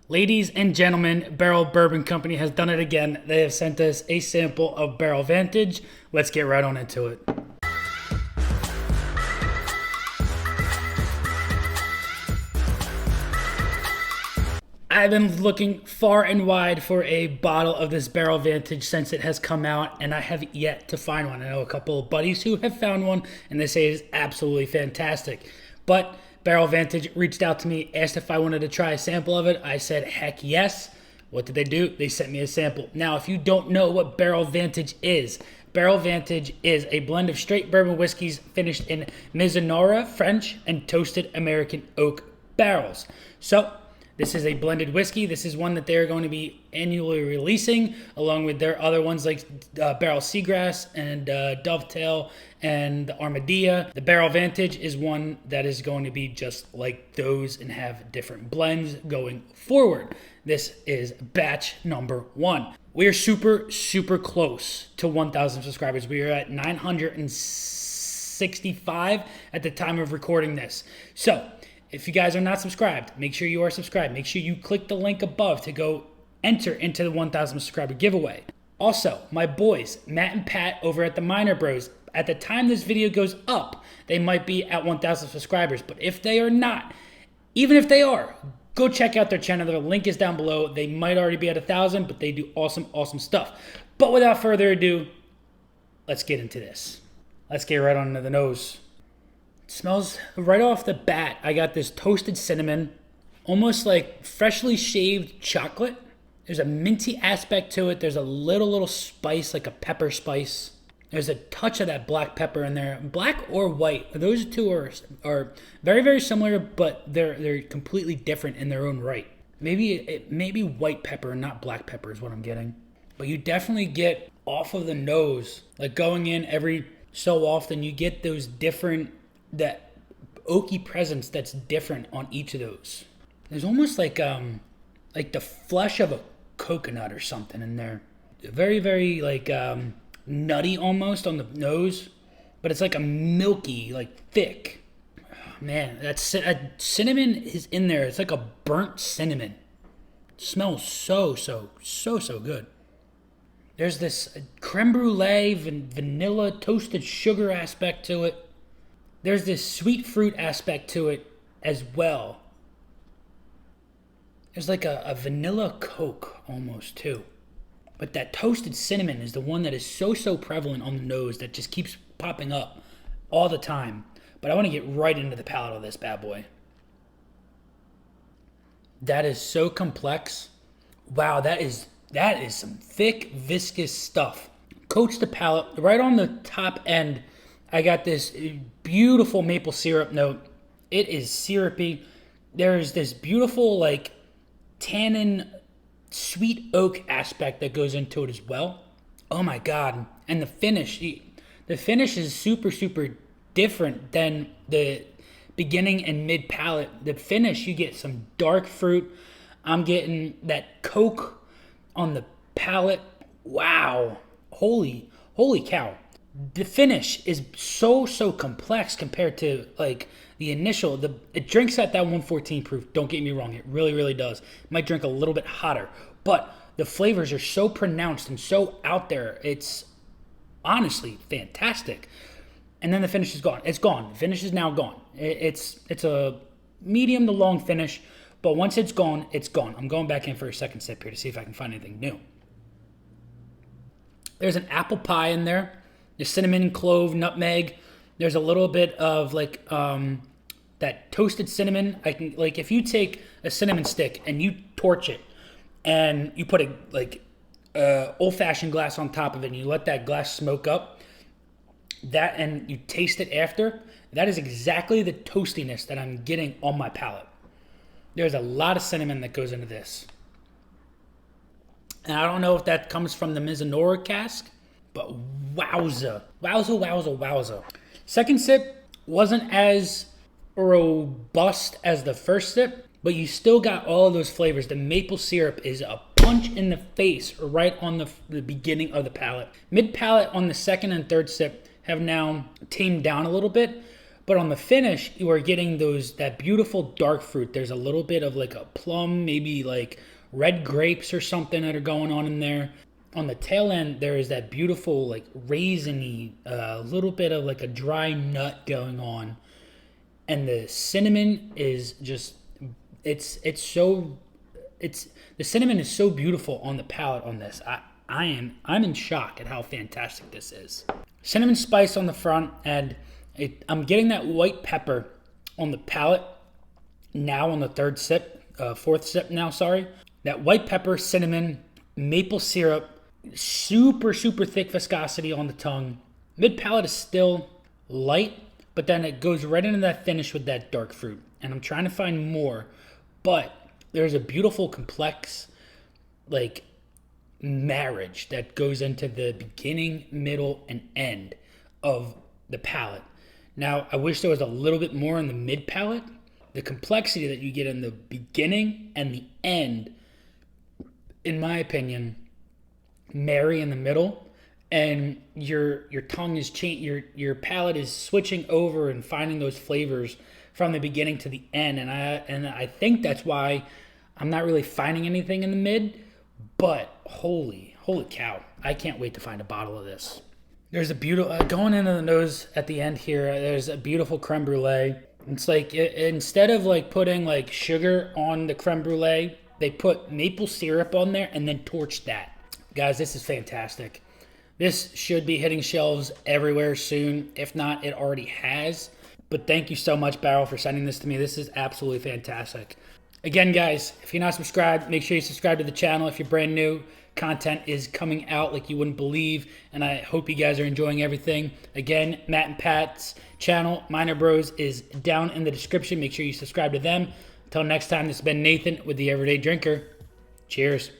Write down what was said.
Ladies and gentlemen, Barrell Bourbon Company has done it again. They have sent us a sample of Barrell Vantage. Let's get right on into it. I've been looking far and wide for a bottle of this Barrell Vantage since it has come out, and I have yet to find one. I know a couple of buddies who have found one, and they say it is absolutely fantastic. But Barrell Vantage reached out to me, asked if I wanted to try a sample of it. I said, heck yes. What did they do? They sent me a sample. Now, if you don't know what Barrell Vantage is a blend of straight bourbon whiskeys finished in Maison French and toasted American oak barrels. So, this is a blended whiskey. This is one that they're going to be annually releasing, along with their other ones like Barrell Seagrass and Dovetail and the Armadilla. The Barrell Vantage is one that is going to be just like those and have different blends going forward. This is batch number 1. We are super, super close to 1,000 subscribers. We are at 965 at the time of recording this. So, if you guys are not subscribed, make sure you are subscribed. Make sure you click the link above to go enter into the 1,000 subscriber giveaway. Also, my boys, Matt and Pat over at the Minor Bros, at the time this video goes up, they might be at 1,000 subscribers. But if they are not, even if they are, go check out their channel. The link is down below. They might already be at 1,000, but they do awesome, awesome stuff. But without further ado, let's get into this. Let's get right on to the nose. It smells right off the bat. I got this toasted cinnamon, almost like freshly shaved chocolate. There's a minty aspect to it. There's a little spice, like a pepper spice. There's a touch of that black pepper in there, black or white. Those two are very, very similar, but they're completely different in their own right. Maybe white pepper and not black pepper is what I'm getting. But you definitely get off of the nose, like going in every so often, you get those different, that oaky presence that's different on each of those. There's almost like the flesh of a coconut or something in there. Very, very like nutty almost on the nose, but it's like a milky, like thick. Man, that cinnamon is in there. It's like a burnt cinnamon. It smells so good. There's this creme brulee, vanilla, toasted sugar aspect to it. There's this sweet fruit aspect to it as well. There's like a vanilla Coke almost too. But that toasted cinnamon is the one that is so prevalent on the nose that just keeps popping up all the time. But I want to get right into the palate of this bad boy. That is so complex. Wow, that is some thick, viscous stuff. Coats the palate. Right on the top end, I got this beautiful maple syrup note. It is syrupy. There's this beautiful like tannin sweet oak aspect that goes into it as well. Oh my God. And the finish is super different than the beginning and mid palate. The finish, you get some dark fruit. I'm getting that Coke on the palate. Wow. Holy cow. The finish is so complex compared to like the initial. It drinks at that 114 proof. Don't get me wrong, it really does. It might drink a little bit hotter, but the flavors are so pronounced and so out there. It's honestly fantastic. And then the finish is gone. It's gone. The finish is now gone. It's a medium to long finish, but once it's gone, it's gone. I'm going back in for a second sip here to see if I can find anything new. There's an apple pie in there. There's cinnamon, clove, nutmeg. There's a little bit of like that toasted cinnamon. Like if you take a cinnamon stick and you torch it, and you put a old-fashioned glass on top of it, and you let that glass smoke up, and you taste it after. That is exactly the toastiness that I'm getting on my palate. There's a lot of cinnamon that goes into this, and I don't know if that comes from the Maison cask. But wowza. Second sip wasn't as robust as the first sip, but you still got all of those flavors. The maple syrup is a punch in the face right on the beginning of the palate. Mid palate on the second and third sip have now tamed down a little bit, But on the finish, you are getting that beautiful dark fruit. There's a little bit of like a plum, maybe like red grapes or something that are going on in there. On the tail end, there is that beautiful like raisiny, little bit of like a dry nut going on. And the cinnamon is just, the cinnamon is so beautiful on the palate on this. I'm in shock at how fantastic this is. Cinnamon spice on the front, and I'm getting that white pepper on the palate now on the fourth sip now, sorry. That white pepper, cinnamon, maple syrup, super, super thick viscosity on the tongue. Mid palate is still light, but then it goes right into that finish with that dark fruit. And I'm trying to find more, but there's a beautiful, complex, like, marriage that goes into the beginning, middle, and end of the palate. Now, I wish there was a little bit more in the mid palate. The complexity that you get in the beginning and the end, in my opinion, marry in the middle, and your tongue is your palate is switching over and finding those flavors from the beginning to the end. And I think that's why I'm not really finding anything in the mid. But holy cow, I can't wait to find a bottle of this. There's a beautiful, going into the nose at the end here, there's a beautiful creme brulee. It's like, instead of like putting like sugar on the creme brulee, they put maple syrup on there and then torched that. Guys, this is fantastic. This should be hitting shelves everywhere soon. If not, it already has. But thank you so much, Barrell, for sending this to me. This is absolutely fantastic. Again, guys, if you're not subscribed, make sure you subscribe to the channel. If you're brand new, content is coming out like you wouldn't believe, and I hope you guys are enjoying everything. Again, Matt and Pat's channel, Minor Bros, is down in the description. Make sure you subscribe to them. Until next time, this has been Nathan with The Everyday Drinker. Cheers.